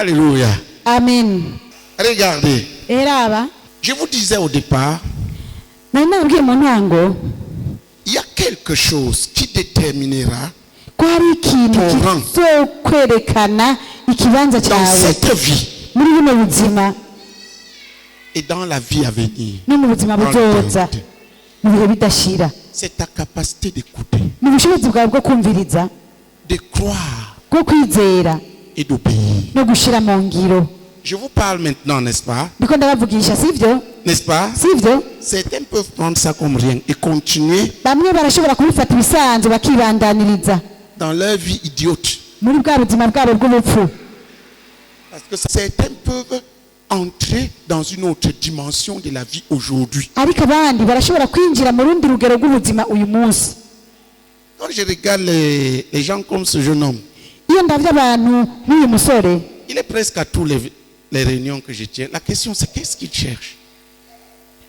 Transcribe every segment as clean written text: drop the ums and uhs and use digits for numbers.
Alléluia. Amen. Regardez. Eraba. Je vous disais au départ, Nabwiye mu ntango il y a quelque chose qui déterminera ko hari ikintu Ton rang. kizokwerekana ikibanza dans cyawe cette vie muri buno buzima et dans la vie à venir. no mu buzima buzoza mu bihe bidashira. C'est ta capacité d'écouter, Ni ubushobozi bwawe bwo kumviriza, de croire bwo kwizera et d'obéir. no gushira mu ngiro. Je vous parle maintenant, n'est-ce pas? Ndiko ndabavugisha, sivyo? N'est-ce pas? Sivyo? Certains peuvent prendre ça comme rien et continuer Bamwe barashobora kubifata ibisanzwe bakibandaniriza dans leur vie idiote. muri bwa buzima bwabo bw'ubupfu. Parce que certains peuvent entrer dans une autre dimension de la vie aujourd'hui. Ariko abandi barashobora kwinjira mu rundi rugero rw'ubuzima uyu munsi. Quand je regarde les gens comme ce jeune homme, Iyo ndavye abantu n'uyu musore, il est presque à tous les réunions que je tiens. La question c'est qu'est-ce qu'il cherche?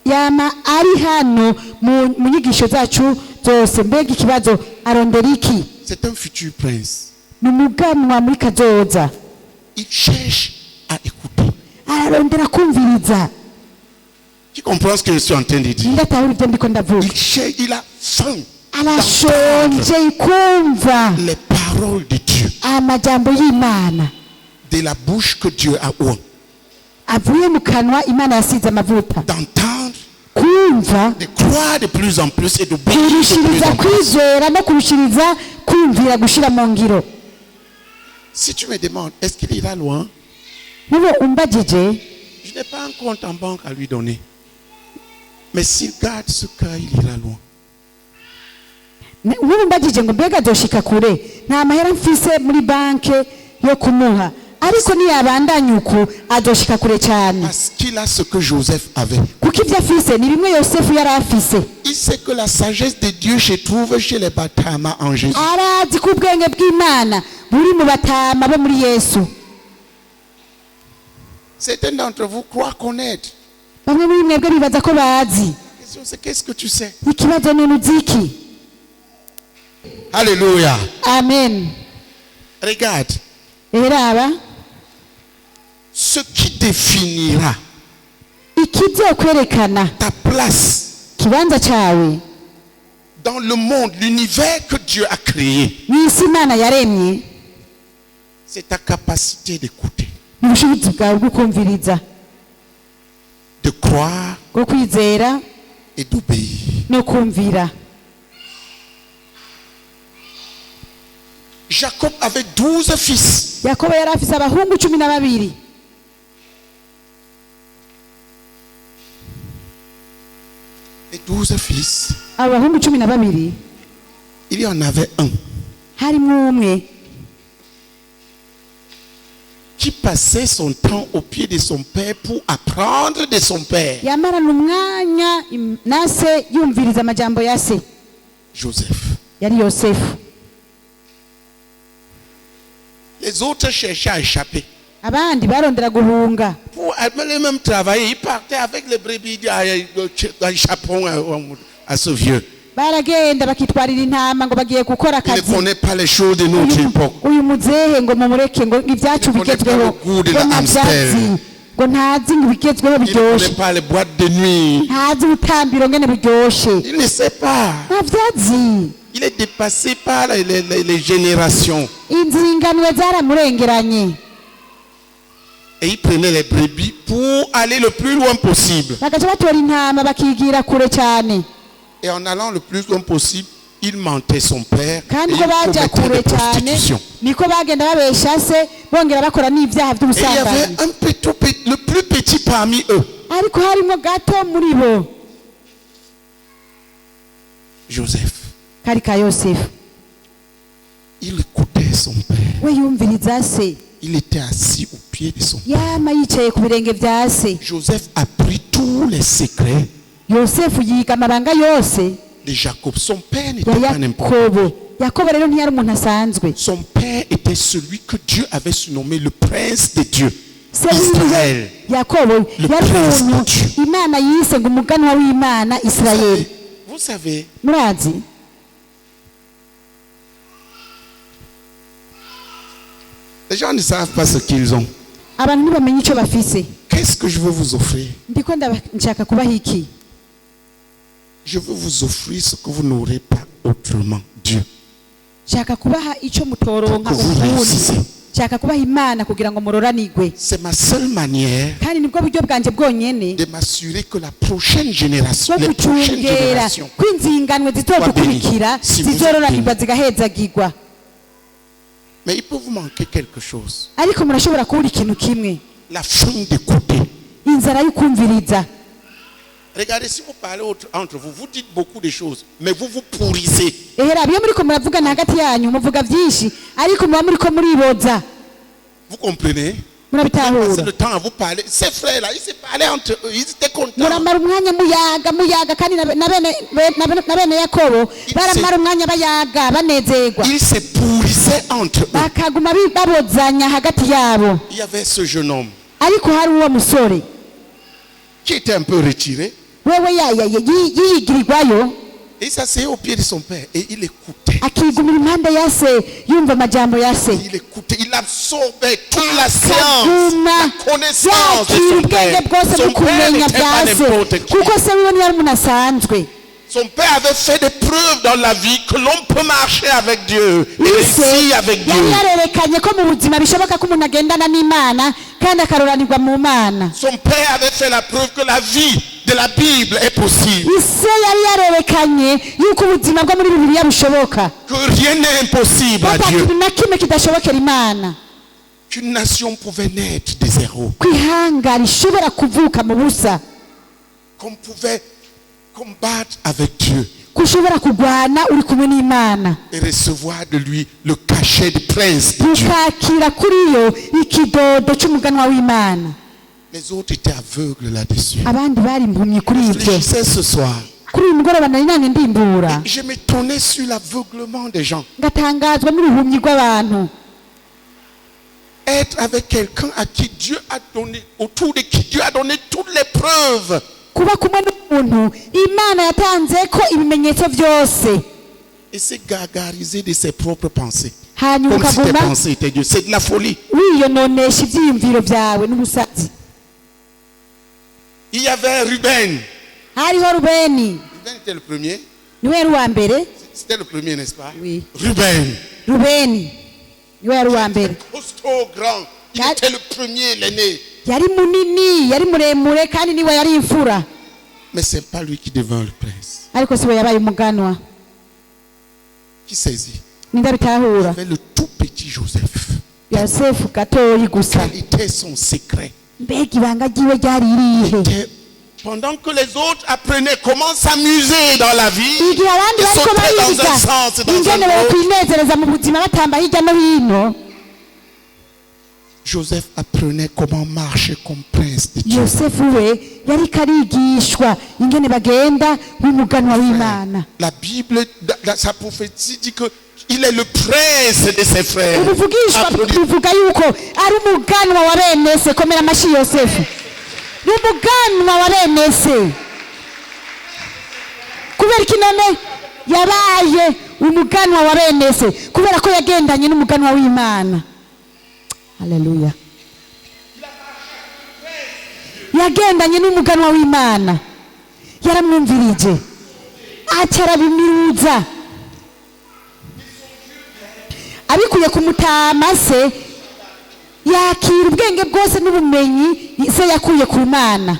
yama ari hano mu nyigisho zacu zose, mbega ikibazo arondera iki? C'est un futur prince. Ni umuganwa muri kazoza, Il cherche à écouter. ararondera kumviriza. Tu comprends ce que je suis en train de dire? Ndatahura ibyo ndiko ndavuga. Il cherche, il a faim Arashonje kumva les paroles de Dieu, amajambo y'Imana de la bouche que Dieu a ouverte, avuye mu kanwa Imana yasize amavuta. d'entendre, Kumva de croire de plus en plus et d'obéir de plus kurushiriza en plus. kwizera no kurushiriza kumvira gushira mu ngiro. Si tu me demandes, est-ce qu'il ira loin? Nibo umbajije, Je n'ai pas un compte en banque à lui donner. Mais s'il garde ce cœur, il ira loin. nibo umbajije ngo mbega azoshika kure, nta mahera mfise muri banke yo kumuha, ariko niyabandanya uku azoshika kure cyane, Parce qu'il a ce que Joseph avait. kuko ibyo afise ni bimwe Yosefu yari afise. Il sait que la sagesse de Dieu se trouve chez les Batama en Jésus. Arazi ko ubwenge bw'Imana buri mu batama bo muri Yesu. Certains d'entre vous croient connaître. Bamwe muri mwebwe bibaza ko bazi. La question c'est qu'est-ce que tu sais? Ikibazo ni uziki. Alléluia. Amen. Regarde, Eraba, ce qui définira ikizokwerekana ta place kibanza cyawe dans le monde, l'univers que Dieu a créé, n'isi Imana yaremye, c'est ta capacité d'écouter, ni ubushobozi bwawe bwo kumviriza, de croire bwo kwizera et d'obéir. no kumvira. Jacob avait 12 fils. Yakobo yari afise abahungu 12. Les 12 fils, Abahungu 12, il y en avait un harimo umwe qui passait son temps au pied de son père pour apprendre de son père. yamarana umwanya nase yumviriza amajambo ya se. Joseph. Yari Yosefu. Les autres cherchaient à échapper. Abandi barondera guhunga. Pour aller même travailler, ils partaient avec les brebis dans le chaperon à ce vieux. Baragenda bakitwarira intama ngo bagiye gukora Il ne akazi. connaît pas les choses de notre époque. Uyu muzehe ngo mumureke ngo ibyacu bigezweho, ngo ntabyazi, ngo ntazi ngo ibigezweho Il ne connaît biryoshe, pas les boîtes de nuit. ntazi ubutambiro ngene buryoshe, Il ne sait pas. ntabyazi. Il est dépassé par les générations. Inzinganwe zaramurengeranye. Et il prenait les brebis pour aller le plus loin possible. Bagaca batora intama bakigira kure cyane, Et en allant le plus loin possible, il mentait son père. Et kandi il ko baja commettait kure des cyane prostitutions. niko bagenda babesha se bongera bakora n'ibyaha Et il y by'ubusambanyi. avait un le plus petit parmi eux, Ariko harimo gato muri bo, Joseph. kari ka Yosefu. Il écoutait son père. We yumviriza se, Il était assis au pied de son père. yama yicaye ku birenge bya se. Joseph a pris tous les secrets Yosefu yiga amabanga yose de Jacob. Son père n'était ya pas n'importe qui. Yakobo. Yakobo rero ntiyari umuntu asanzwe. Son père était celui que Dieu avait surnommé le prince de Dieu. Se wiwe Israël. Yakobo yari prince umuntu de Dieu. Imana yise ngo umuganwa w'Imana Isirayeli. Vous savez, Murazi, les gens ne savent pas ce qu'ils ont. abantu ntibamenye icyo bafise. Qu'est-ce que je veux vous offrir? Ndiko nshaka kubaha iki? Je veux vous offrir ce que vous n'aurez pas autrement, Dieu. Nshaka kubaha icyo mutoronka Pour que vous ukundi. réussissez. Nshaka kubaha Imana kugira ngo muroranigwe. C'est ma seule manière Kandi nibwo buryo bwanje bwonyene de m'assurer que la prochaine génération, bwo les prochaines gucungera générations, kw'inzinganwe zizodukurikira Si vous êtes zizororanirwa zigahezagirwa. mais il peut vous manquer quelque chose. Ariko murashobora kubura ikintu kimwe, La faim d'écouter. inzara y'ukumviriza. Regardez, si vous parlez entre vous, vous dites beaucoup de choses, mais vous vous pourrissez. Ehera iyo muriko muravugana hagati yanyu muvuga byinshi ariko muba muriko muriboza. Vous comprenez? Passer Murabitahura. le temps à vous parler. Ces frères-là, ils se parlaient entre eux, ils étaient contents. Muramara umwanya muyaga kandi na bene Yakobo baramara umwanya bayaga banezerwa. Ils se pourrissaient entre eux. Bakaguma babozanya hagati yabo. Il y avait ce jeune homme Ariko hari uwo musore qui était un peu retiré. wewe yiyigirirwayo Et il s'asseyait au pied de son père et il écoutait. akigumira impande ya se yumva amajambo ya se. Il écoutait, il absorbait toute la science, Akaguma la connaissance de yakira son père. ubwenge bwose Son no père kumenya n'était pas bya se n'importe qui. kuko se wiwe ntiyari umuntu asanzwe. Son père avait fait des preuves dans la vie que l'on peut marcher avec Dieu et Ise réussir avec Dieu. yari yarerekanye ko mu buzima bishoboka ko umuntu agendana n'Imana kandi akaroranirwa mu Mana. Son père avait fait la preuve que la vie de la Bible est possible. Ise yari yarerekanye yuko ubuzima bwo muri Bibiliya bushoboka, Que rien n'est impossible à ata Dieu. kintu na kimwe kidashobokera Imana. Qu'une nation pouvait naître de zéro. Kwihanga rishobora kuvuka mu busa, Qu'on pouvait combattre avec Dieu kushobora kugwana uri kumwe n'Imana, et recevoir de lui le cachet de prince de Dieu. ukakira kuri yo ikidodo cy'umuganwa w'Imana. Les autres étaient aveugles là-dessus. Abandi bari impumyi kuri Je ibyo. réfléchissais ce soir. Kuri uyu mugoroba nari nange ndimbura Je m'étonnais sur l'aveuglement des gens. ngatangazwa n'uruhumyi rw'abantu. Être avec quelqu'un à qui Dieu a donné, autour de qui Dieu a donné toutes les preuves. Kuba kumwe n'umuntu Imana yatanze ko ibimenyetso byose, Et se gargariser de ses propres pensées. hanyuma Comme si tes ukaguma pensées étaient Dieu. C'est de la folie. wiyononesha ibyiyumviro byawe n'ubusazi. Il y avait Ruben. Hariho Rubeni, Ruben était le premier. niwe yari uwa mbere. C'était le premier, n'est-ce pas? Oui. Ruben. Rubeni niwe yari uwa mbere, Costaud, grand. Il Gal- était le premier, l'aîné. yari munini, yari muremure kandi niwe yari imfura, Mais ce n'est pas lui qui devint le prince. ariko siwe yabaye umuganwa. Qui saisit? Ninde bitahura? Il avait le tout petit Joseph. Yosefu gatoyi gusa. Quel était son secret? Mbega ibanga ryiwe ryari irihe? Que pendant que les autres apprenaient comment s'amuser dans la vie, Igihe abandi ils bariko sautaient dans bariga un sens et dans ingene un autre, bokwinezereza mu buzima batamba hirya no hino, Joseph apprenait comment marcher comme prince de Dieu. Yosefu we yariko arigishwa ingene bagenda nk'umuganwa w'Imana. La Bible, sa prophétie dit que il est le prince de ses frères. Ubuvugishwa Applaudissements. buvuga yuko ari umuganwa wa bene se. Komera amashi Yosefu, ni umuganwa wa bene se. Kubera iki none yabaye umuganwa wa bene se? Kubera ko yagendanye n'umuganwa w'Imana. Haleluya. Yagendanye n'umuganwa w'Imana, yaramwumvirije aca arabimiruza abikuye ku mutama se, yakira ubwenge bwose n'ubumenyi se yakuye ku Mana.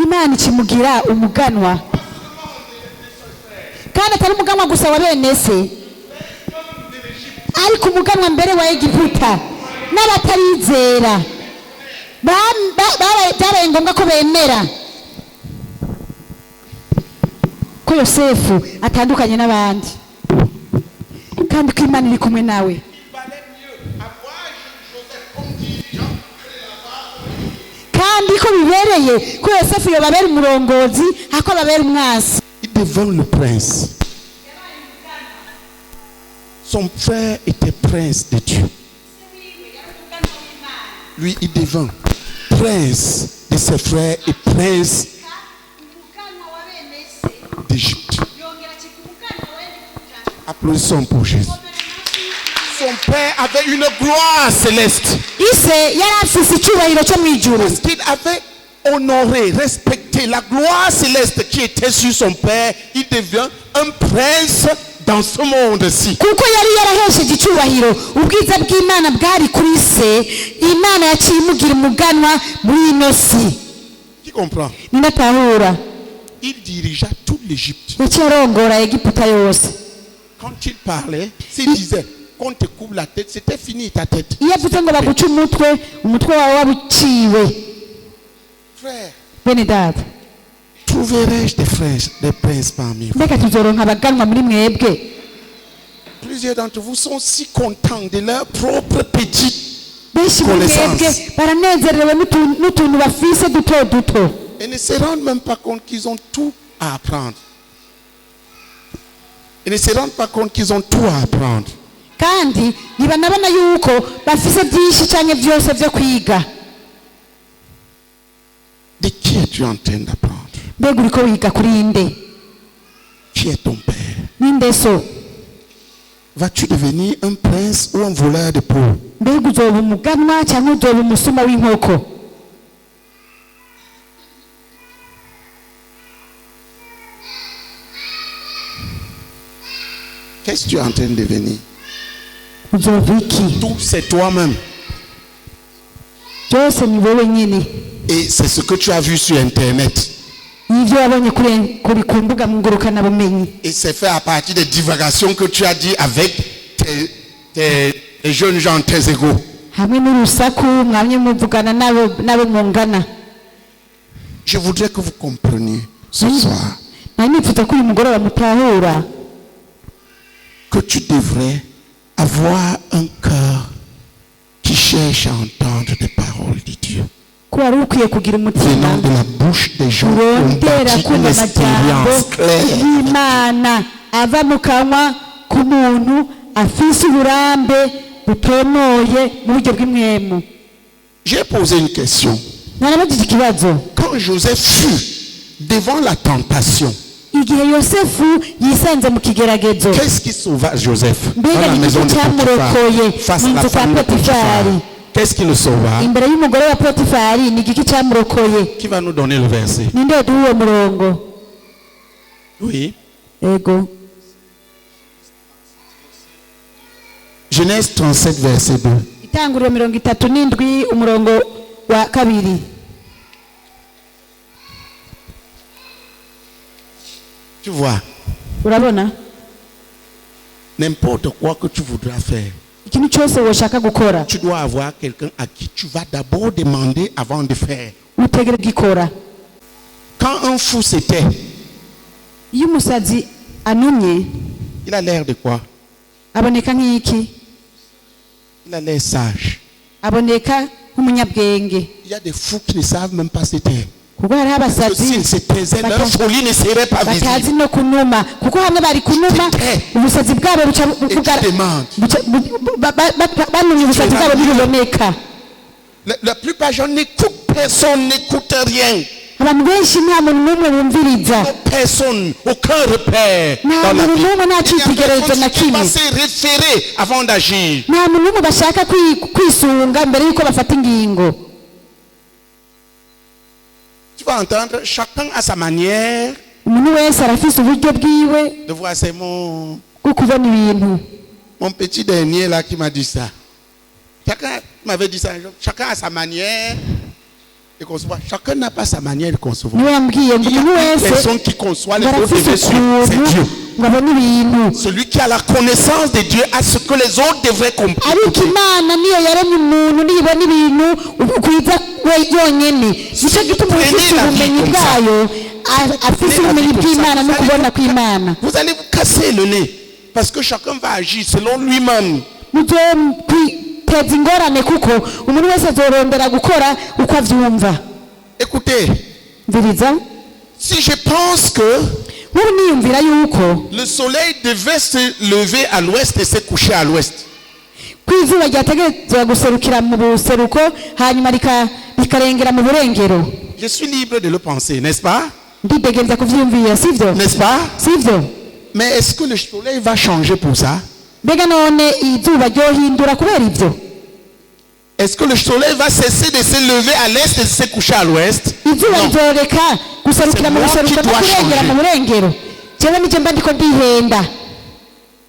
Imana ikimugira umuganwa, kandi atari umuganwa gusa wa bene se, ariko umuganwa mbere wa Egiputa n'abatarizera byabaye ngombwa ko bemera ko Yosefu atandukanye n'abandi, kandi ko Imana iri kumwe nawe. Kandi ko bibereye ko Yosefu yobabera umurongozi ako babera umwasi. Il devint le prince. Son frère était prince de Dieu. Lui, il devint prince de ses frères et prince d'Égypte. Applaudissons pour Jésus. son père avait une gloire céleste. ise yari afise icyubahiro cyo mu ijuru Parce qu'il avait honoré, respecté la gloire céleste qui était sur son père. Il devient un prince dans ce monde-ci. kuko yari yarahesheje icyubahiro ubwiza bw'imana bwari kuri se imana yaciye imugira umuganwa muri ino si. Qui comprend? ninatahura Il dirigea toute l'Égypte. yaciye arongora egiputa yose. Quand il parlait, s'il disait qu'on te coupe la tête, c'était fini ta tête. iyo avuze ngo baguce umutwe wawe waba uciwe. Frère, bene data trouverai-je des princes parmi vous? mbega tuzoronka abaganwa muri mwebwe? Plusieurs d'entre vous sont si contents de leur propre petit. benshi muri mwebwe baranezerewe n'utuntu bafise duto duto Et ne se rendent même pas compte qu'ils ont tout à apprendre. Ils ne se rendent pas compte qu'ils ont tout à apprendre. kandi ntibanabona yuko bafise byinshi cyane byose byo kwiga. De qui es-tu en train d'apprendre? mbega uriko wiga kuri inde? Qui est ton père? ninde so? Vas-tu devenir un prince ou un voleur de peau? mbega uzoba umuganwa cyangwa uzoba umusuma w'inkoko? Qu'est-ce que tu es en train de devenir? uzoba iki? Tout c'est toi-même. byose ni wowe nyine. Et c'est ce que tu as vu sur Internet. n'ibyo wabonye ku mbuga ngurukanabumenyi. Et c'est fait à partir des divagations que tu as dit avec tes jeunes gens, tes égaux. hamwe n'urusaku mwamye muvugana nabo mungana. Je voudrais que vous compreniez ce soir nari nifuza ko uyu mugoroba mutahura que tu devrais avoir un cœur qui cherche à entendre des paroles de Dieu. ko wari ukwiye kugira umutima Venant de la bouche des gens qui ont urondera bâti kumva une amajambo expérience claire. y'imana ava mu kanwa k'umuntu afise uburambe butomoye mu buryo bw'imwemu. J'ai posé une question. narabagije ikibazo. Quand Joseph fut devant la tentation, igihe yosefu yisanze mu kigeragezo qu'est-ce qui sauva Joseph dans mbega la ni maison iki de Potiphar cyamurokoye face mu à la nzu kwa femme de Potiphar? potifari? Qu'est-ce qui le sauva? imbere y'umugore wa potifari ni igiki cyamurokoye? Qui va nous donner le verset? ninde yaduha uwo murongo? Oui. ego Genèse 37, verset 2. itanguriro 37 umurongo wa kabiri. Tu vois, urabona n'importe quoi que tu voudras faire, ikintu cyose woshaka gukora tu dois avoir quelqu'un à qui tu vas d'abord demander avant de faire. utegere gikora. Quand un fou s'était, iyo umusazi anumye il a l'air de quoi? aboneka nk'iki? Il a l'air sage. aboneka nk'umunyabwenge. Il y a des fous qui ne savent même pas se taire. kuko hariho Parce que abasazi s'ils se taisaient, leur folie ne serait pas batazi visible. no kunuma kuko hamwe bari kunuma ubusazi bwabo Et tu demandes. banumye ubusazi bwabo ntibuboneka. La plupart des gens n'écoutent personne, n'écoutent rien. abantu benshi nta muntu n'umwe bumviriza, Personne, aucun repère nta dans la muntu vie. n'umwe nta Il y a cyitegererezo na personne qui va kimwe, se référer avant d'agir. nta muntu n'umwe bashaka kwisunga mbere y'uko bafata ingingo. Tu vas entendre, chacun a sa manière umuntu wese arafise uburyo bwiwe de voir. C'est mon kubona ibintu. petit dernier là qui m'a dit ça. Chacun m'avait dit ça un jour. Chacun a sa manière de concevoir. Chacun n'a pas sa manière de concevoir. niwe yambwiye ngo Il y a umuntu une wese personne qui conçoit les autres barafise devraient suivre. C'est ukuntu Dieu. ngo abone ibintu, Celui qui a la connaissance de Dieu a ce que les autres devraient comprendre. ariko imana niyo yaremye umuntu nibona ibintu kwiza we yonyene. nicyo gituma ufite ubumenyi bwayo afise ubumenyi bw'imana no kubona kw'imana. Vous allez vous casser le nez parce que chacun va agir selon lui-même. muzokwiteza ingorane kuko umuntu wese azorondera gukora uko avyumva. Écoutez, mviriza, si je pense que nk'ubu niyumvira yuko le soleil devait se lever à l'ouest et se coucher à l'ouest, ko izuba ryategerezwa guserukira mu buseruko hanyuma rikarengera mu burengero, je suis libre de le penser, n'est-ce pas? ndidegereza kuvyumvira, sivyo? N'est-ce pas? Sivyo? Mais est-ce que le soleil va changer pour ça? mbega none izuba ryohindura kubera ibyo? Est-ce que le soleil va cesser de se lever à l'est et de se coucher à l'ouest? izuba rizoreka guserukira mu buseruko no kurengera mu burengero? Jewe nije mba ndiko ndihenda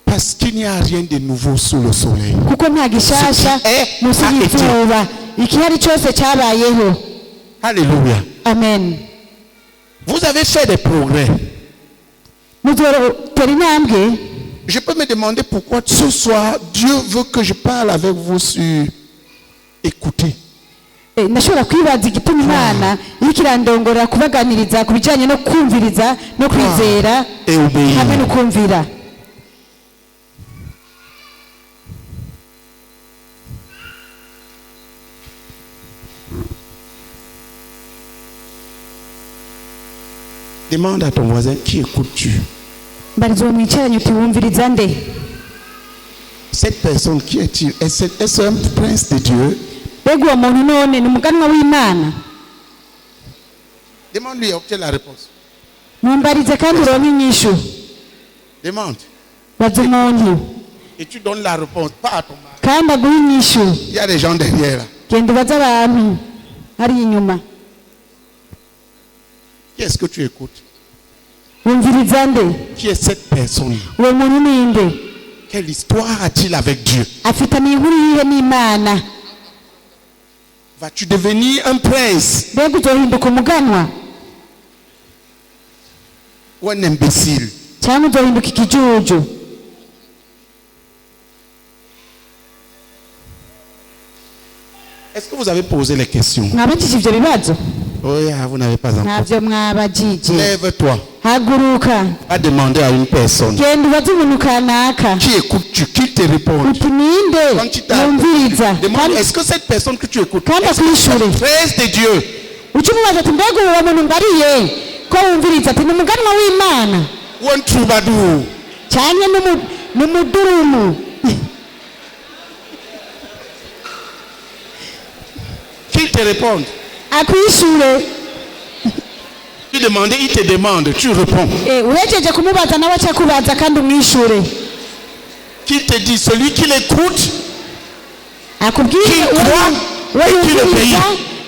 Parce qu'il n'y a rien de nouveau sous le soleil. kuko nta gishasha musi y'izuba, ikihari cyose cyabayeho. Alléluia. Amen. Vous avez fait des progrès. Muzotera intambwe. Je peux me demander pourquoi ce soir Dieu veut que je parle avec vous sur écouter. Nashobora kwibaza igituma Imana iriko irandongorera kubaganiriza ku bijyanye no kumviriza no kwizera hamwe no kumvira. Demande à ton voisin, qui écoutes-tu? Mbariza uwo mwicaranye uti wumviriza nde? Cette personne, qui est-il? Est-ce un prince de Dieu? Mbega uwo muntu none ni umuganwa w'Imana? Demande-lui et obtiens la réponse. Mumbarize kandi uronke inyishu. Demande. Baza umuntu Et tu donnes la réponse, pas à ton mari. kandi aguhe inyishu. Il y a des gens derrière là. Genda ubaze abantu hari inyuma. Qui est-ce que tu écoutes? Wumviriza nde? Qui est cette personne? Uwo muntu ninde? Quelle histoire a-t-il avec Dieu? Afitaniye inkuru yihe n'Imana? Vas-tu devenir un prince Mbega uzohinduka umuganwa ou un imbécile? cyangwa uzohinduka ikijuju? Est-ce que vous avez posé les questions? Mwabajije ivyo bibazo? Oui, vous n'avez pas encore. Ntabyo mwabajije. Lève-toi. Haguruka. Va demander à une personne. Genda ubaze umuntu kanaka. Qui écoutes-tu? Qui te répond? Uti ninde Quand tu t'as- wumviriza? Demande, est-ce que cette personne que tu écoutes Kandi est-ce que c'est akwishure. le prince de Dieu? Uca umubaza ati mbega uwo muntu mbariye ko wumviriza ati ni umuganwa w'Imana Ou un troubadour? cyane n'umudurumu? Qui te répond? Akwishure. Tu demandes, il te demande, tu réponds. Uhejeje kumubaza nawe aca kubaza kandi umwishure. Qui te dit? Celui qui l'écoute, Akubwire Qui croit uwo et qui le yumviriza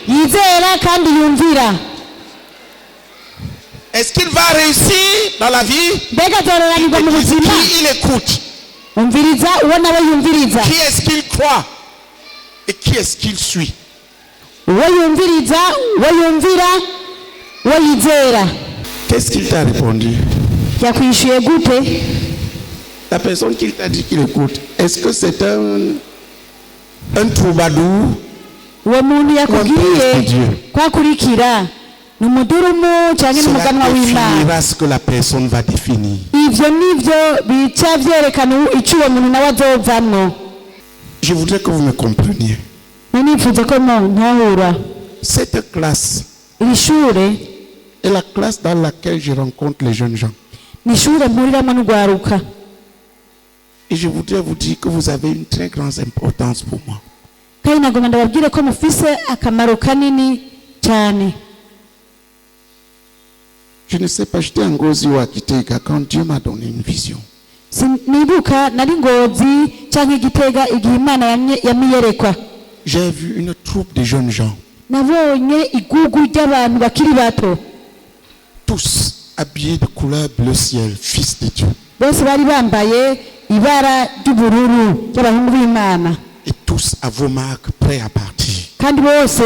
yizera kandi yumvira. est-ce qu'il va réussir dans la vie? Mbega azororanirwa mu buzima? Qui il écoute? Umviriza uwo nawe yumviriza. Qui est-ce qu'il croit? Et qui est-ce qu'il suit? Uwo yumviriza, uwo yumvira, uwo yizera. Qu'est-ce qu'il t'a répondu? Yakwishuye gute? La personne qui t'a dit qu'il écoute, est-ce que c'est un troubadour? Uwo muntu Prince de yakubwiye Dieu. kwakurikira ni umudurumu cyangwa Cela n'umuganwa w'Imana? définira ce que la personne va définir. Ivyo nivyo bica vyerekana icyo uwo muntu nawe azovamwo. Je voudrais que vous me compreniez. Nanifuza ko ntahura. Cette classe Iri shure est la classe dans laquelle je rencontre les jeunes gens. ni ishure mpuriramo n'urwaruka. Et je voudrais vous dire que vous avez une très grande importance pour moi. Kandi nagomba ndababwire ko mufise akamaro kanini cyane. Je ne sais pas, j'étais en Ngozi ou à Kitega quand Dieu m'a donné une vision. Sinibuka nari Ngozi cyangwa Igitega igihe Imana yamiyerekwa. J'ai vu une troupe de jeunes gens, Nabonye igugu ry'abantu bakiri bato. tous habillés de couleur bleu ciel, fils de Dieu. Bose bari bambaye ibara ry'ubururu ry'abahungu b'Imana. Et tous à vos marques, prêts à partir. Kandi bose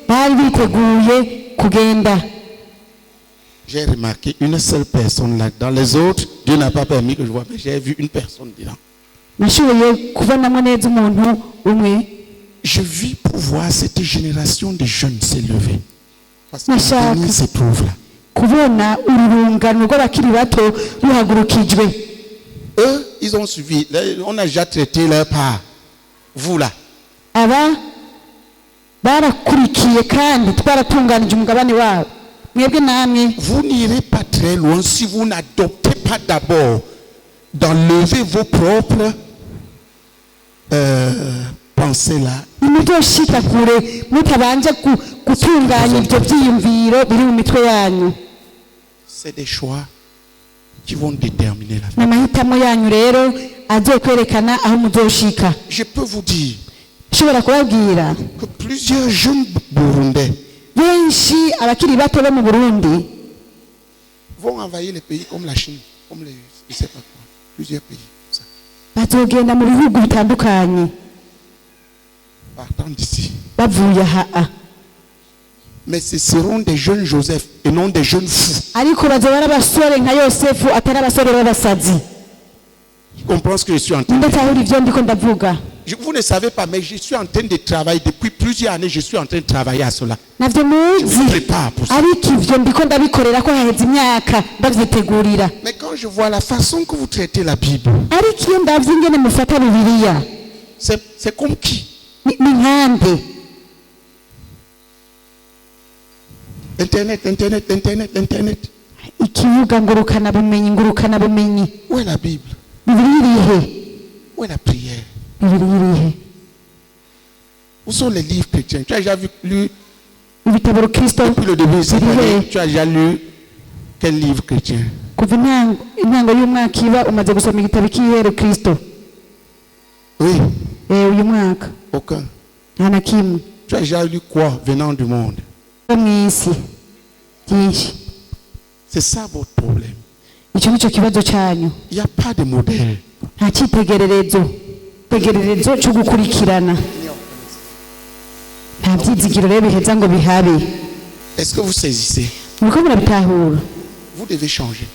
bari biteguye kugenda. J'ai remarqué une seule personne là. Dans les autres, Dieu n'a pas permis que je vois, mais j'ai vu une personne dedans. Nashoboye kubonamo neza umuntu umwe. Je vis pour voir cette génération de jeunes s'élever. Parce que Mashaka. l'avenir se trouve là. Kubona ururungano rw'abakiri bato ruhagurukijwe. Eux, ils ont suivi. Là, on a déjà traité leur part. Vous là. Aba barakurikiye kandi twaratunganije umugabane wabo. Mwebwe namwe Vous n'irez pas très loin si vous n'adoptez pas d'abord d'enlever vos propres pensées là. nimuzoshika kure mutabanje gutunganya ibyo byiyumviro biri mu mitwe yanyu. C'est des choix qui vont déterminer la vie. n'amahitamo yanyu rero azokwerekana aho muzoshika. Je peux vous dire Nshobora kubabwira que plusieurs jeunes Burundais benshi abakiri bato bo mu Burundi vont envahir les pays comme la Chine, comme les, je sais pas quoi, plusieurs pays. Ça. bazogenda mu bihugu bitandukanye Partant d'ici. bavuye aha. Mais ce seront des jeunes Joseph et non des jeunes fous. Ariko bazoba ari abasore nka Yosefu atari abasore b'abasazi. Tu comprends ce que je suis en train de dire? Ndatahura ivyo ndiko ndavuga. Vous ne savez pas, mais je suis en train de travailler. Depuis plusieurs années, je suis en train de travailler à cela. Navyo Je vous muzi prépare pour ça. ariko ivyo ndiko ndabikorera ko haheze imyaka ndavyitegurira. Mais quand je vois la façon que vous traitez la Bible, Ariko iyo ndavye ingene mufata Bibiliya c'est comme qui? ni nkande. Internet. Ikibuga ngurukana bumenyi. Où est la Bible? Bibiliya irihe? Où est la prière? Bibiliya irihe? Où sont les livres chrétiens? Tu as déjà lu Ibitabo Kristo depuis le début de cette birihe? année, tu as déjà lu quel livre chrétien? Kuva intango y'umwaka iba umaze gusoma igitabo cy'ihero Kristo. Oui, Uyu mwaka aucun. nta na kimwe. Tu as déjà lu quoi venant du monde? Mw'isi byinshi. C'est ça votre problème. Icyo nicyo kibazo cyanyu. Il n'y a pas de modèle. Nta cyitegererezo cyo gukurikirana. Nta byizigiro rero biheza ngo bihabe. Est-ce que vous saisissez? Muriko murabitahura. Vous devez changer.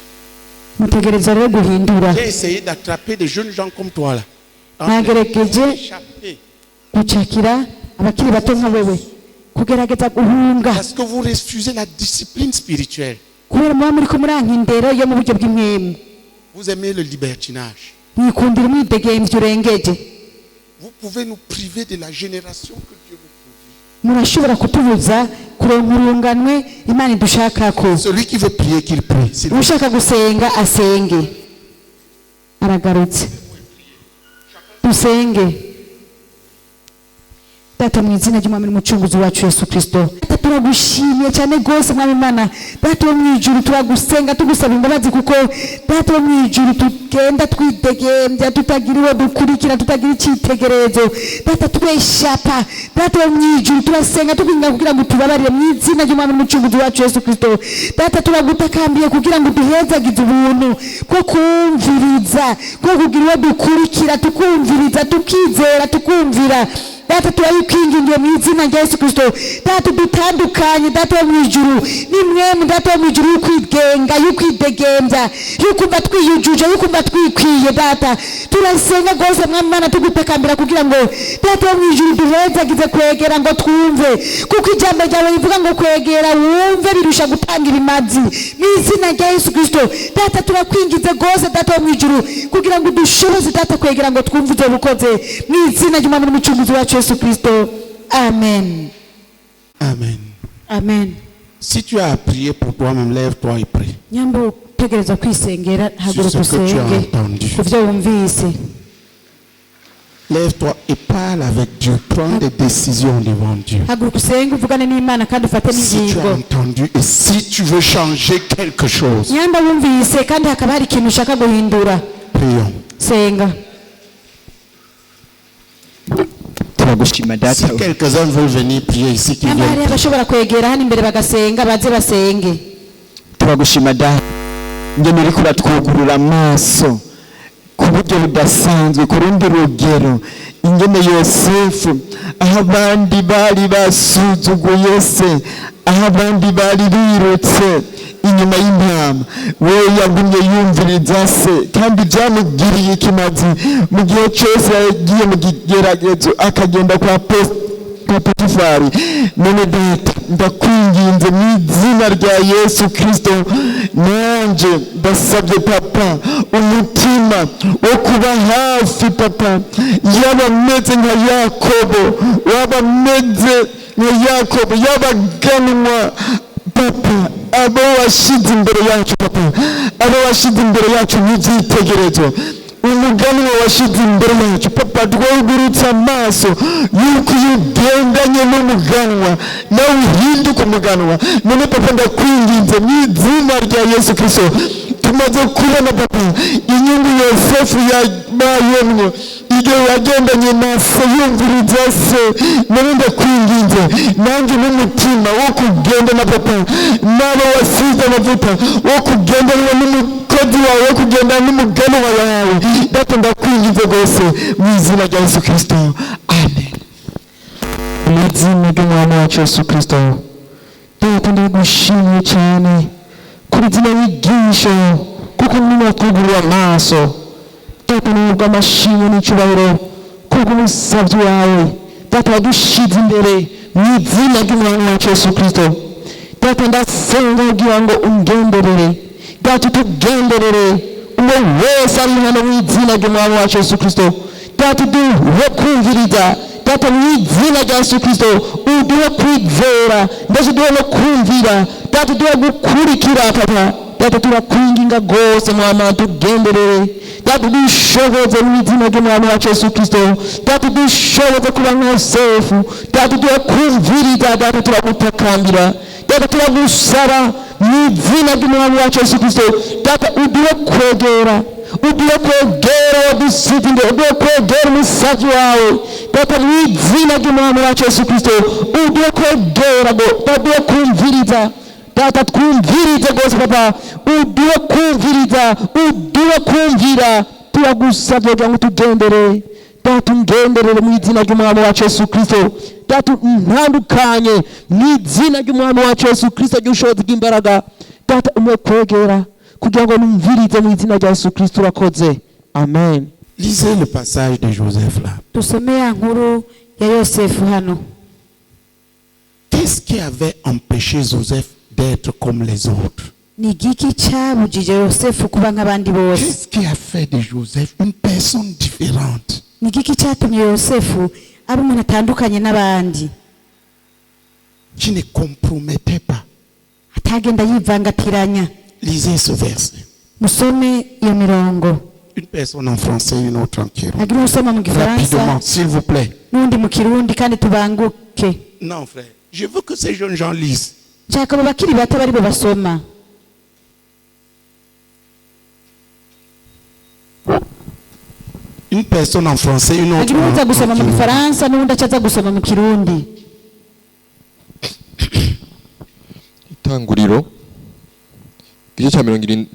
Mutegereza rero guhindura. J'ai essayé d'attraper des jeunes gens comme toi là. Nagerageje Échapper. gucakira abakiri bato nka wewe kugerageza guhunga Parce que vous refusez la discipline spirituelle. kubera muba muriko muranka indero yo mu buryo bw'imwemu. Vous aimez le libertinage. Mwikundira umwidegemvyo urengeje. Vous pouvez nous priver de la génération que Dieu vous produit. Murashobora kutubuza kuronka urunganwe Imana idushakako. Celui qui veut prier, qu'il prie. S'il vous plaît. Ushaka gusenga asenge. Aragarutse. Dusenge. Data mu izina ry'Umwami n'Umucunguzi wacu Yesu Kristo. Data turagushimiye cyane rwose Mwami Imana. Data wo mu ijuru turagusenga tugusaba imbabazi kuko Data wo mu ijuru tugenda twidegembya tutagiriwe dukurikira tutagira icyitegererezo. Data tweshapa. Data wo mu ijuru turasenga tukwinga kugira ngo tubabarire mu izina ry'Umwami n'Umucunguzi wacu Yesu Kristo. Data turagutakambiye kugira ngo duhezagize ubuntu ko kumviriza ko kugira uwo dukurikira tukumviriza tukizera tukumvira. Data turayikwingingiye mu izina rya Yesu Kristo. Data dutandukanye Data wo mu ijuru nimwe Data wo mu ijuru y'ukwigenga y'ukwidegembya y'ukumva twiyujuje y'ukumva twikwiye. Data turasenga rwose Mwami Imana tugutakambira kugira ngo Data wo mu ijuru duhezagize kwegera ngo twumve kuko ijambo ryawe rivuga ngo kwegera wumve birusha gutangira imazi mu izina rya Yesu Kristo. Data turakwingize rwose Data wo mu ijuru kugira ngo dushoboze Data kwegera ngo twumve ibyo bukoze mu izina ry'Umwami n'Umucunguzi wacu Yesu Kristo. Amen. Amen. Amen. Si tu as prié pour toi-même, lève-toi et prie. Nyambo tegereza kwisengera haguruka Sur ce que tu as usenge entendu. kuvyo wumvise. Lève-toi et parle avec Dieu. Prends des décisions devant Dieu. Haguruka usenge uvugane n'Imana kandi ufate Si tu as n'ingingo. entendu et si tu veux changer quelque chose, Nyamba wumvise kandi hakaba hari ikintu ushaka guhindura. prions. Senga. turagushima Si data quelques-uns veulent venir prier ici, qu'ils Nyamba hari viennent. abashobora kwegera hano imbere bagasenga baze basenge. turagushima data ngene uriko uratwugurura amaso ku buryo budasanzwe ku rundi rugero ingene Yosefu aho abandi bari basuzuguye se aho abandi bari birutse inyuma y'intama we yagumye yumviriza se kandi byamugiriye ikimazi mu gihe cyose yagiye mu kigeragezo akagenda kwa Potifari. None data ndakwinginze mu izina rya Yesu Kristo nanje ndasabye papa umutima wo kuba hafi papa yaba meze nka Yakobo waba meze nka Yakobo yabaganwa papa abo washize imbere yacu papa abo washize imbere yacu n'ibyitegerezo umuganwa washize imbere yacu papa twugurutse amaso yuko iyo ugendanye n'umuganwa nawe uhinduka umuganwa. None papa ndakwinginze mu izina rya Yesu Kristo tumaze kubona papa inyungu yosefu yabayemwo igihe yagendanye na se yumviriza se nari ndakwinginze nanjye n'umutima wo kugenda na papa n'abo wasize amavuta wo kugendana n'umukozi wawe wo kugendana n'umuganwa wawe data ndakwinginze rwose mu izina rya Yesu Kristo amen. Mu izina ry'umwami wacu Yesu Kristo data ndagushimiye cyane kuri zino nyigisho kuko mwatwugurura amaso data nubwo amashimwe n'icyubahiro kuko umusabyi wawe data wadushize imbere mu izina ry'umwami wacu Yesu Kristo data ndasenga kugira ngo ungenderere data utugenderere uwo wese ari hano mu izina ry'umwami wacu Yesu Kristo data uduhe kumviriza data mu izina rya Yesu Kristo uduhe kwizera ndetse uduhe no kumvira data uduhe gukurikira papa data turakwinginga rwose mwama tugenderere data dushoboze mu izina ry'umwami wacu Yesu Kristo data dushoboze kuba nka Yosefu data uduhe kumviriza data turagutakambira data turagusaba mu izina ry'umwami wacu Yesu Kristo data uduhe kwegera wadusize imbere uduhe kwegera umusavyi wawe data mu izina ry'umwami wacu Yesu Kristo uduhe kwegera data uduhe kumviriza data twumvirize rwose papa uduhe kumvira turagusabye kugira ngo tugendere data ungenderere mu izina ry'umwami wacu Yesu Kristo data ntandukanye mu izina ry'umwami wacu Yesu Kristo ry'ubushobozi bw'imbaraga data umwe kwegera kugira ngo numvirize mu izina rya Yesu Kristo urakoze amen. Lisez le passage de Joseph là. Tusome ya nkuru ya Yosefu hano. Qu'est-ce qui avait empêché Joseph d'être comme les autres? Ni giki cyabujije Yosefu kuba nk'abandi bose? Qu'est-ce qui a fait de Joseph une personne différente? Ni giki cyatumye Yosefu aba umuntu atandukanye n'abandi? Qui ne compromettait pas. Atagenda yivangatiranya. Lisez ce verset. Musome iyo mirongo. Une personne en français, une autre en kirundi. Agira usoma mu Gifaransa. Rapidement, s'il vous plaît. N'undi mu Kirundi kandi tubanguke. Non, frère. Je veux que ces jeunes gens lisent. Nshaka abo bakiri bato bari bo basoma. Une personne en français, une autre Agira uza gusoma mu kirundi. Gifaransa n'undi acaza gusoma mu Kirundi. Itanguriro igice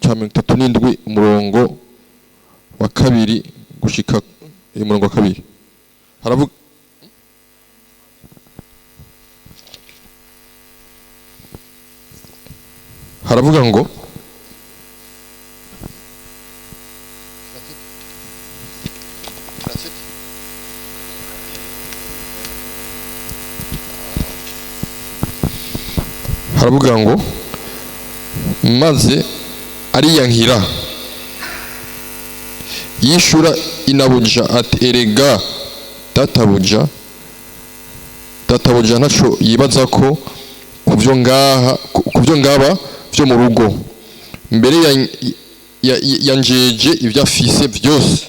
cya 37 umurongo wa kabiri gushika umurongo wa kabiri haravuga ngo maze ariyankira yishura inabuja ati erega databuja ntaco yibaza ko kuvyo ngaba vyo mu rugo mbere yanjeje ibyo afise byose.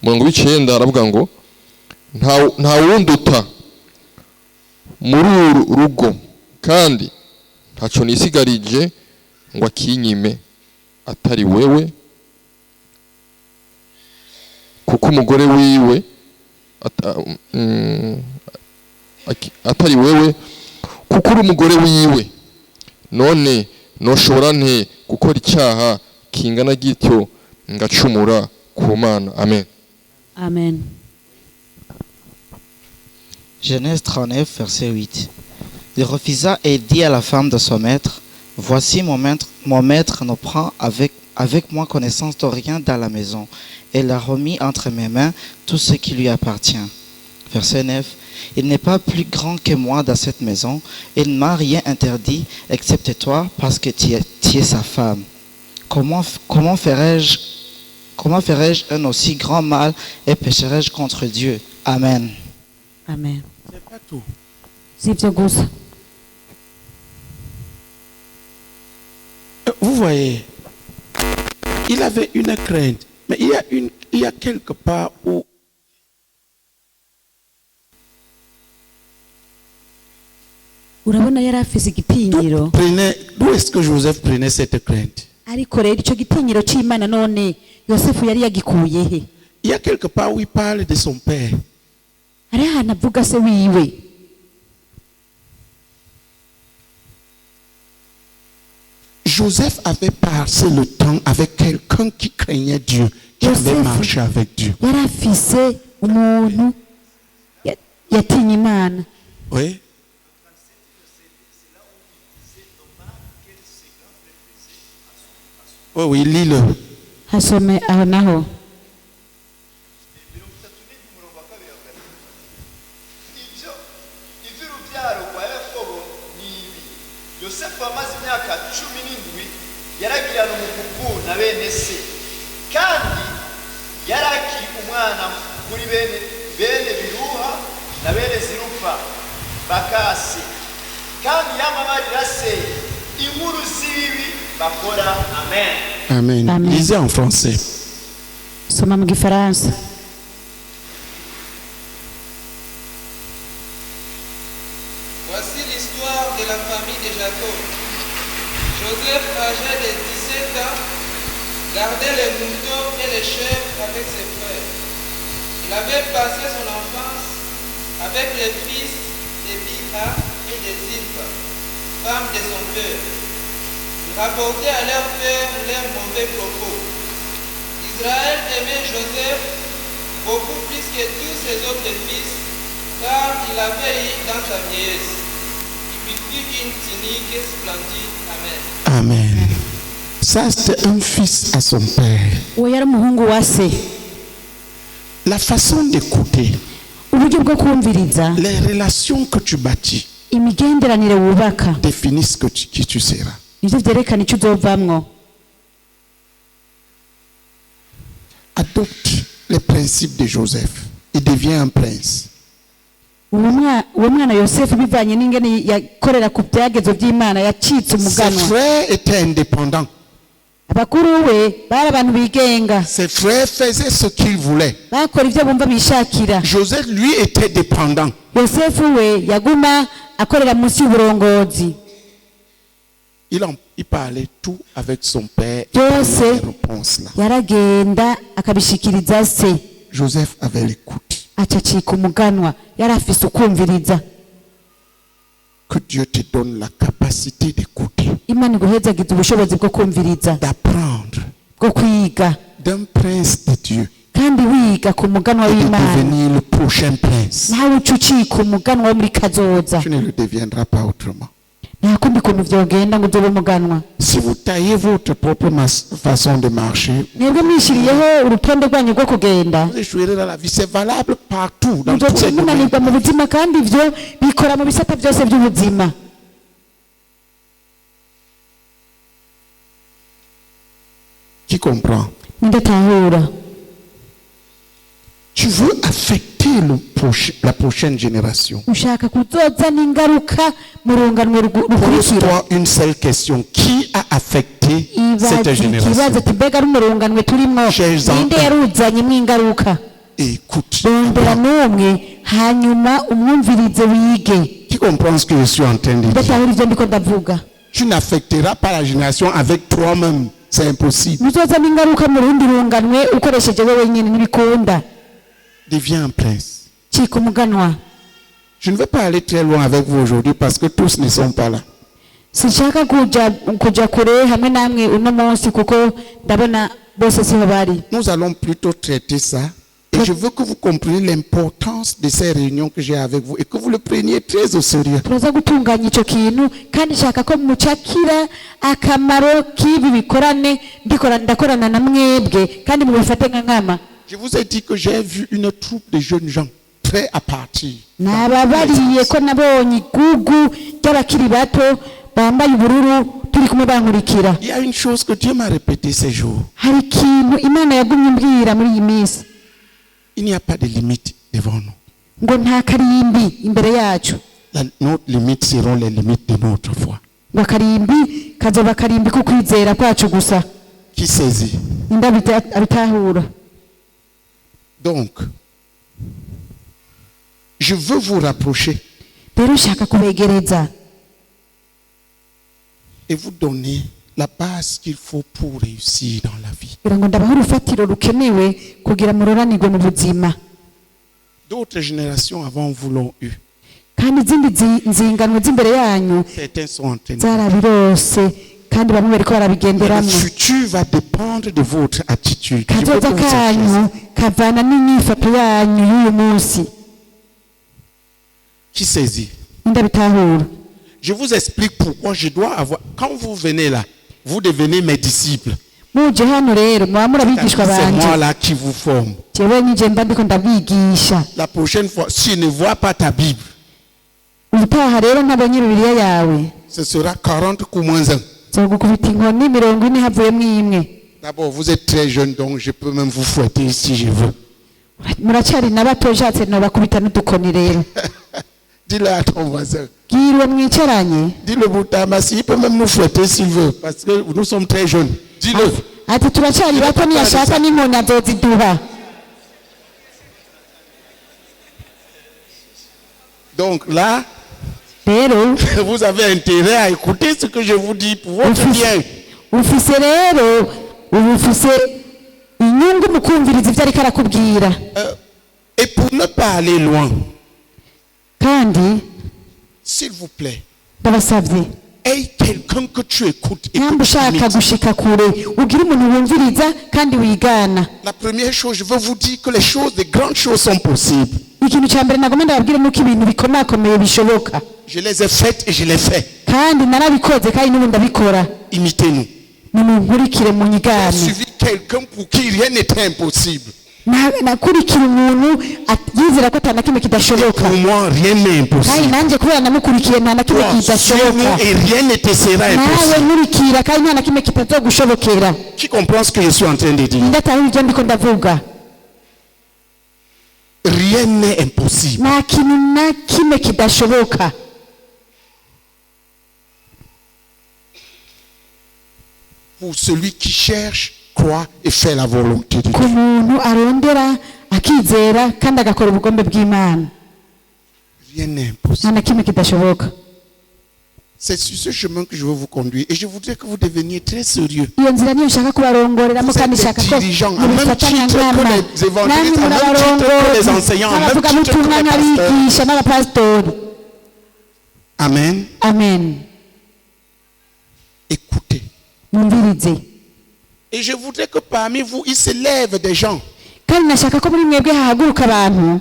Umurongo w'icenda aravuga ngo nta wunduta muri uru rugo kandi ntaco nisigarije ngo akinyime atari wewe, kuko umugore wiwe atari wewe kuko uri umugore wiwe, none noshobora nte gukora icyaha kingana gityo ngacumura ku Mana. Amen. Amen. Genèse 39, verset 8. Il refusa et dit à la femme de son maître, voici mon maître ne prend avec moi connaissance de rien dans la maison. Elle a remis entre mes mains tout ce qui lui appartient. Verset 9. Il n'est pas plus grand que moi dans cette maison. Il ne m'a rien interdit, excepté toi, parce que tu es sa femme. Comment ferais-je un aussi grand mal et pécherais-je contre Dieu? Amen. Amen. C'est pas tout. Sivyo gusa. Vous voyez, il avait une crainte, mais il y a quelque part où Urabona yari afise igitinyiro. d'où est-ce que Joseph prenait cette crainte? ariko rero icyo gitinyiro cy'imana none yosefu yari yagikuye he? Il y a quelque part où il parle de son père. hari ahantu avuga se wiwe. Joseph avait passé le temps avec quelqu'un qui craignait Dieu, qui avait Joseph marché avec Dieu. yari afise umuntu yatinya imana. Oui. Oh oui, lis-le. Hasome aho naho. iby'urubyaro rwa yakobo ni ibi: yosefu amaze imyaka 17 yaragirana umukuku na bene se, kandi yari akiri umwana muri bene biruha na bene zirupa bakase, kandi yamabarira se inkuru z'ibibi bakora. Amen. Amen. Amen. Lisez en français. Soma mu gifaransa. Voici l'histoire de la famille de Jacob. Joseph, âgé de 17 ans, gardait les moutons et les chèvres avec ses frères. Il avait passé son enfance avec les fils de Bilha et de Zilpa, femme de son père. Il rapportait à leur père leurs mauvais propos. Israël aimait Joseph beaucoup plus que tous ses autres fils, car il avait eu dans sa vieillesse. Il lui fit une tunique splendide. Amen. Amen. Ça, c'était un fils à son père. uwo yari umuhungu wa se. La façon d'écouter, uburyo bwo kumviriza, les relations que tu bâtis imigenderanire wubaka définissent qui tu seras. nivyo vyerekana icyo uzovamwo. Adopte les principes de Joseph. Il devient un prince. uwo mwana yosefu bivanye n'ingene yakorera ku byagezo by'imana yacitse Ses umuganwa. frères étaient indépendants. abakuru we bari abantu bigenga, Ses frères faisaient ce qu'ils voulaient. bakora ibyo bumva bishakira. Joseph, lui, était dépendant. yosefu we yaguma akorera munsi y'uburongozi. Il parlait tout avec son père. Et Byose ces réponses là. yaragenda akabishikiriza se. Joseph avait l'écoute. acacika umuganwa, yari afise ukumviriza. Que Dieu te donne la capacité d'écouter, imana iguhezagiza ubushobozi bwo kumviriza, d'apprendre bwo kwiga, d'un prince de Dieu kandi wiga ku muganwa et de w'imana. devenir le prochain prince. nawe uca ucika umuganwa wo muri kazoza. Tu ne le deviendras pas autrement. nta kundi kuntu vyogenda ngo uzobe umuganwa. Si vous taillez votre propre façon de marcher, mwebwe mwishiriyeho urutonde rwanyu rwo kugenda, vous échouerez dans la vie. C'est valable partout, dans tous muzoca les domaines. munanirwa mu buzima, kandi ivyo bikora mu bisata byose by'ubuzima. Qui comprend? Nindatahura. Tu veux affecter la prochaine génération. ushaka kuzozana ingaruka mu runganwe rukurikira. Pose-toi une seule question. Qui a affecté cette ikibazo génération? ati mbega ari mu runganwe turimo Chers ninde enfants. yaruzanyemo ingaruka? Écoute. rondera n'umwe hanyuma umwumvirize wige. Qui comprend ce que je suis en train de dire? ndatahura ivyo ndiko ndavuga. Tu n'affecteras pas la génération avec toi-même. C'est impossible. muzozana ingaruka mu rundi runganwe ukoresheje wewe nyine, ntibikunda. Deviens un prince. cika umuganwa. Je ne vais pas aller très loin avec vous aujourd'hui parce que tous ne sont pas là. sinshaka kuja kure hamwe namwe uno munsi kuko ndabona bose siho bari. Nous allons plutôt traiter ça. Et je veux que vous compreniez l'importance de ces réunions que j'ai avec vous et que vous le preniez très au sérieux. turaza gutunganya ico kintu, kandi nshaka ko mucakira akamaro k'ibi bikorane ndakorana na mwebwe, kandi mubifate nka nkama. Je vous ai dit que j'ai vu une troupe de jeunes gens prêts à partir. nababariye ko nabonye igugu ry'abakiri bato bambaye ubururu turi kumwe bankurikira. Il y a une chose que Dieu m'a répété ces jours. hari ikintu imana yagumye imbwira muri iyi minsi, Il n'y a pas de limite devant nous. ngo nta karimbi imbere yacu, Nos limites seront les limites de notre foi. ngo akarimbi kazoba karimbi ko kwizera kwacu gusa. Qui saisit? ninde abitahura? Donc, je veux vous rapprocher rero nshaka kubegereza et vous donner la base qu'il faut pour réussir dans la vie. kugira ngo ndabahe urufatiro rukenewe kugira muroranirwe mu buzima. D'autres générations avant vous l'ont eu. kandi izindi nzingano z'imbere yanyu Certains sont en train de... zarabirose kandi bamwe bariko Le barabigenderamo. futur va dépendre de votre attitude. Je veux kazoza que vous sachiez kanyu ça. kavana n'inyifato yanyu y'uyu munsi. Qui saisit? ndabitahura. Je vous explique pourquoi je dois avoir... Quand vous venez là, vous devenez mes disciples. muje hano rero muba murabigishwa C'est moi banje. là qui vous forme. jewe nije mba ndiko ndabigisha. La prochaine fois, si je ne vois pas ta Bible, ubutaha rero ntabonye bibiliya yawe ce sera 40 coups moins 1. zogukubita inkoni 40 havuyemo imwe. D'abord, vous êtes très jeune, donc je peux même vous fouetter si je veux. muracyari na bato nshatse nobakubita n'udukoni rero. Dis-le à ton voisin. bwiriwe mwicaranye Dis-le Boutama, il peut même nous fouetter s'il veut, parce que nous sommes très jeunes. Dis-le. ati turacyari bato niyashaka n'inkoni azoziduha. Donc là, rero vous avez intérêt à écouter ce que je vous dis pour votre bien. ufise rero ubu ufise inyungu mu kumviriza ibyo ariko arakubwira. Et pour ne pas aller loin, kandi s'il vous plaît, ndabasabye aie quelqu'un que tu écoutes. Et nyamba que tu ushaka imites. gushika kure ugira umuntu wumviriza kandi wigana. La première chose, je veux vous dire que les choses, les grandes choses sont possibles. ikintu cya mbere nagomba ndababwire nuko ibintu bikomakomeye bishoboka Je les ai faites et je les fais. kandi narabikoze kandi n'ubu ndabikora. Imitez-nous. nimunkurikire mu J'ai nyigane. suivi quelqu'un pour qui rien n'était impossible. nakurikira umuntu yizera ko atana kimwe kidashoboka. Pour moi, rien n'est kandi impossible. nanjye kubera namukurikiye nta na kimwe Toi, kidashoboka. suis-nous et rien ne te sera nawe impossible. nkurikira kandi nta na kimwe kitazogushobokera. Qui comprend ce que je suis en train de dire? ndatahura ibyo ndiko ndavuga. Rien n'est impossible. nta kintu na kimwe kidashoboka. Pour celui qui cherche, croit et fait la volonté de ku Dieu. muntu arondera akizera kandi agakora ubugombe bw'Imana Rien n'est impossible. nta na kimwe kidashoboka. C'est sur ce chemin que je veux vous conduire. Et je voudrais que vous deveniez très sérieux. iyo nzira niyo nshaka kubarongoreramo Vous kandi êtes nshaka des ko dirigeants, en même mubifatanya titre que nkama. les évangélistes, namwe en même titre que les murabarongozi enseignants, en même n'abavugabutumwa titre que les n'abigisha n'abapasitori. Amen. amen. Écoutez. mwumvirize. Et je voudrais que parmi vous, il se lève des gens kandi nashaka ko muri mwebwe hahaguruka abantu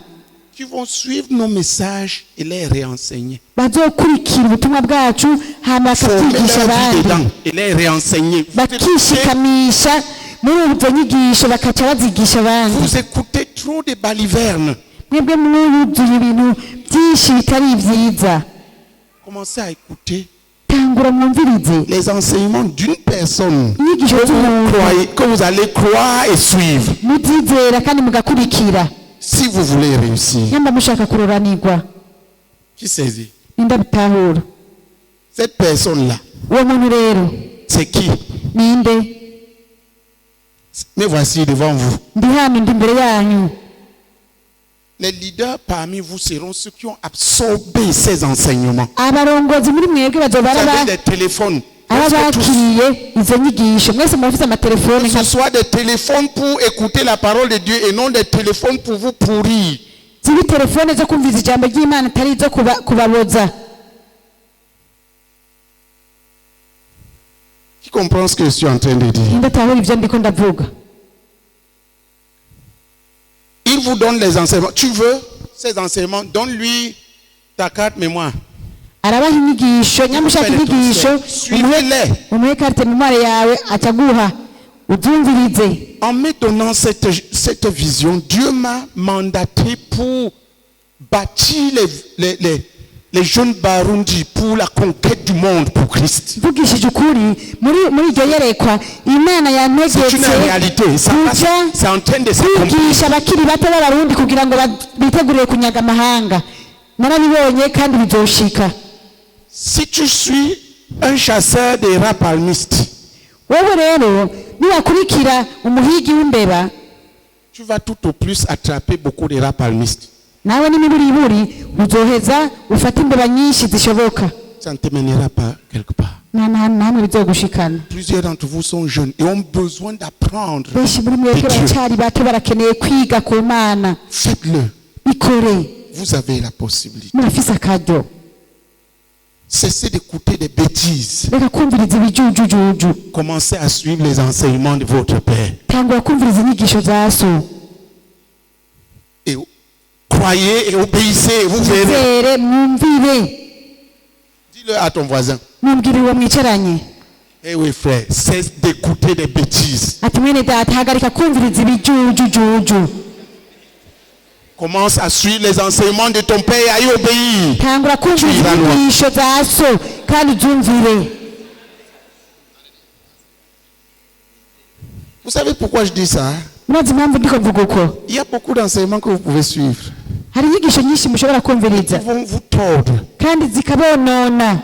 qui vont suivre nos messages et les réenseigner. bazokurikira ubutumwa bwacu hama Former bakabyigisha leur vie abandi dedans et les réenseigner. bakishikamisha muri ubwo nyigisho bakaca bazigisha abandi. Vous écoutez trop de balivernes. mwebwe mwuzuye ibintu byinshi bitari byiza. Commencez à écouter tangura mwumvirize les enseignements d'une personne inyigisho z'umuntu que vous allez croire et suivre muzizera kandi mugakurikira si vous voulez réussir. nyamba mushaka kuroranirwa. Qui saisit? ndabitahura. Cette personne-là, uwo muntu rero c'est qui? ninde? Me voici devant vous. ndi hano ndi imbere yanyu. Les leaders parmi vous seront ceux qui ont absorbé ces enseignements. abarongozi muri mwebwe Vous bazobara avez des téléphones. aba bakiriye izo nyigisho. mwese murafite amatelefone Que ce soit des téléphones pour écouter la parole de Dieu et non des téléphones pour vous pourrir. zibi telefone zo kumviza ijambo ry'Imana atari izo kubaboza. Qui comprend ce que je suis en train de dire? ndatahura ibyo ndiko ndavuga. Il vous donne les enseignements. Tu veux ces enseignements? Donne-lui ta carte mémoire. arabaha inyigisho nyamushaka inyigisho umuhe carte mémoire yawe acaguha ubyumvirize. En me donnant cette vision, Dieu m'a mandaté pour bâtir les jeunes Barundi pour la conquête du monde pour Christ. mvugishije ukuri muri iryo yerekwa Imana yantegetse C'est une réalité. C'est en train de s'accomplir. kwigisha abakiri bato b'abarundi kugira ngo bitegurire kunyaga amahanga. narabibonye kandi bizoshika. Si tu suis un chasseur des rats palmistes, wowe rero niwakurikira umuhigi w'imbeba tu vas tout au plus attraper beaucoup de rats palmistes. nawe n'imiburiburi uzoheza ufata imbeba nyinshi zishoboka. Ça ne te mènera pas quelque part. nta hantu na hamwe bizogushikana. Plusieurs d'entre vous sont jeunes et ont besoin d'apprendre. Benshi muri mwebwe baracyari bato barakeneye kwiga ku Mana. Faites-le. Bikore. Vous avez la possibilité. Murafise akaryo. Cessez d'écouter des bêtises. Reka kumviriza ibijujujuju. Commencez à suivre les enseignements de votre Père. Tangura kumviriza inyigisho za so. Et croyez et obéissez, vous verrez. Mwizere, mwumvire. Dis-le à ton voisin. Mwumvire uwo mwicaranye. Eh oui frère, cesse d'écouter des bêtises. Ati mwene data hagarika kumviriza ibijujujuju. Commence à suivre les enseignements de ton Père et à y obéir. Tangura kumviriza inyigisho za so kandi uzumvire. Vous savez pourquoi je dis ça? Murazi impamvu ndiko mvuga uko? Il y a beaucoup d'enseignements que vous pouvez suivre. Hari inyigisho nyinshi mushobora kumviriza Qui vont vous tordre, kandi zikabonona,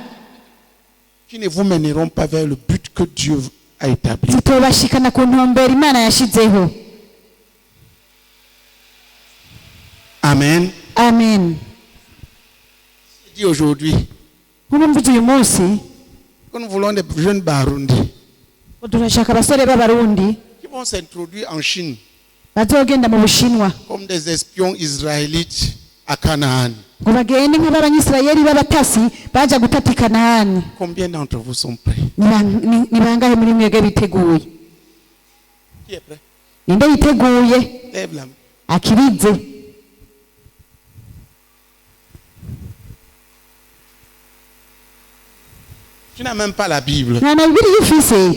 qui ne vous mèneront pas vers le but que Dieu a établi. zitobashikana ku ntumbero Imana yashizeho. Amen. Amen. Je dis aujourd'hui Nk'ubu mvuze uyu munsi que nous voulons des jeunes Barundi ngo turashaka abasore b'abarundi qui vont s'introduire en Chine bazogenda mu Bushinwa comme des espions israélites à Canaan. ngo bagende nk'abanyisirayeli b'abatasi baja gutata i Kanani. Combien d'entre vous sont prêts? Ni bangahe muri mwebwe biteguye? Qui est prêt? Ninde yiteguye? Lève la main. Akirize. Tu n'as même pas la Bible. Nta na Bibiliya ufise.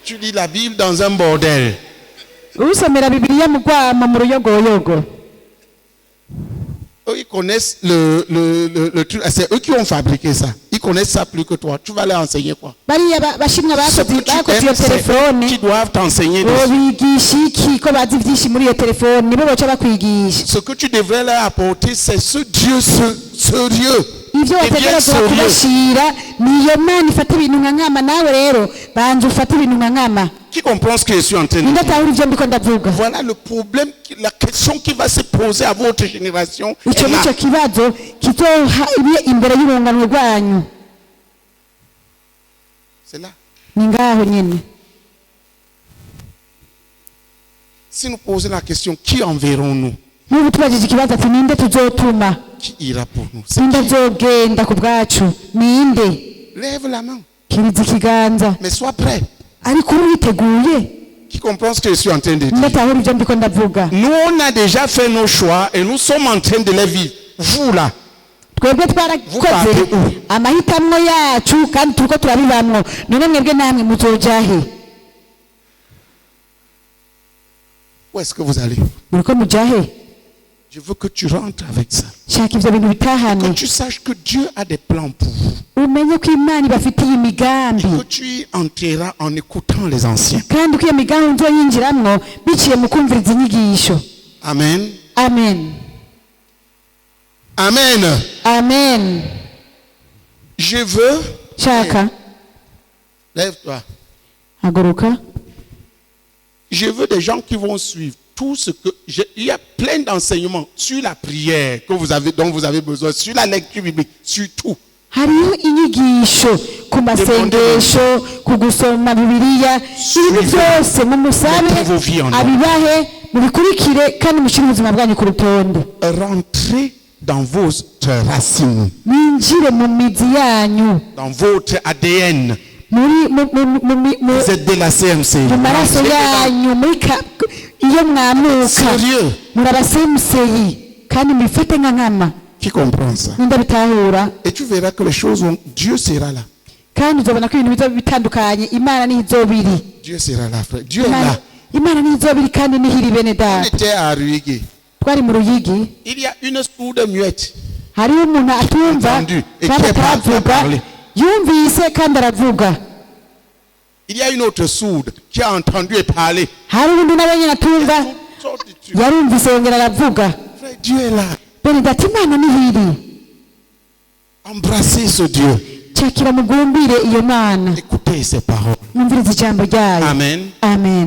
Tu lis la Bible dans un bordel. Usomera Bibiliya mu rwamo mu ruyogoyogo. Eux, ils connaissent le truc. C'est eux qui ont fabriqué ça. Ils connaissent ça plus que toi. Tu vas leur enseigner quoi? Bariya bashimwa Ce que tu bakoze iyo aimes, c'est telefone. eux qui doivent t'enseigner dessus. Bigisha iki ko bazi byinshi muri iyo telefone nibo baca bakwigisha. Ce que tu devrais leur apporter, c'est ce Dieu sérieux. Ivyo Et bien wategerezwa sérieux. kubashira niyo Mana ifata ibintu nka nkama, nawe rero banje ufata ibintu nka nkama. Qui comprend ce que je suis en train de Ninde dire? atahura ivyo ndiko ndavuga? Voilà le problème, la question qui va se poser à votre génération. Ico est là. nico kibazo kizoha imbere y'urungano rwanyu. C'est là. Ni ngaho nyene. Si nous posons la question, qui enverrons-nous? N'ubu tubajije ikibazo ati ninde tuzotuma? Qui ira pour nous? C'est Ninde azogenda ku bwacu? Ninde? Lève la main. Kiriza ikiganza. Mais sois prêt. Ariko uriteguye? Qui comprend ce que je suis en train de Ninde dire? atahura ivyo ndiko ndavuga? Nous, on a déjà fait nos choix et nous sommes en train de les vivre. Vous là, Twebwe twarakoze partez où? amahitamwo yacu kandi turiko turabibamwo. None mwebwe namwe muzoja he? où est-ce que vous allez? Muriko muja he? Je veux que tu rentres avec ça. Shaka ivyo bintu Que bitahane. tu saches que Dieu a des plans pour vous. Umenye ko Imana ibafitiye imigambi. Que tu y entreras en écoutant les anciens. Kandi ko iyo migambi uzoyinjiramwo biciye mu kumviriza inyigisho. Amen. Amen. Amen. Amen. Je veux. Shaka Lève-toi. haguruka. Je veux des gens qui vont suivre tout ce que. Il y a plein d'enseignements sur la prière dont vous avez besoin, sur la lecture biblique, sur tout. Hariho inyigisho ku masengesho, ku gusoma Bibiliya, ibintu byose mumusabe abibahe mubikurikire kandi mushire ubuzima bwanyu ku rutonde. Rentrez dans votre racine, Mwinjire mu mizi yanyu, dans votre ADN. Vous êtes de la CMC. mu maraso yanyu, iyo mwamuka Sérieux. murabasemuseyi kandi mubifate nka nkama. Qui comprend ça? Ninde bitahura? Et tu verras que les choses vont. Dieu sera là. Kandi uzobona ko ibintu bizoba bitandukanye. Imana ni izobiri. Dieu sera là, frère. Dieu est là. Imana ni izobiri kandi nihiri bene On data. était à Ruigi. Twari mu Ruyigi, Il y a une sourde muette. hariho umuntu atumva Entendu. Et kandi qui est pas atavuga, parlé. yumvise kandi aravuga. Il y a une autre sourde qui a entendu et parlé. Hari undi nawe nyine atumva, yarumvise yongera aravuga. Frère, Dieu est là. Bene data, Imana nihiri. Embrassez ce Dieu. Cakira mugumbire iyo Mana. Écoutez ses paroles. Mwumvirize ijambo ryayo. Amen. Amen.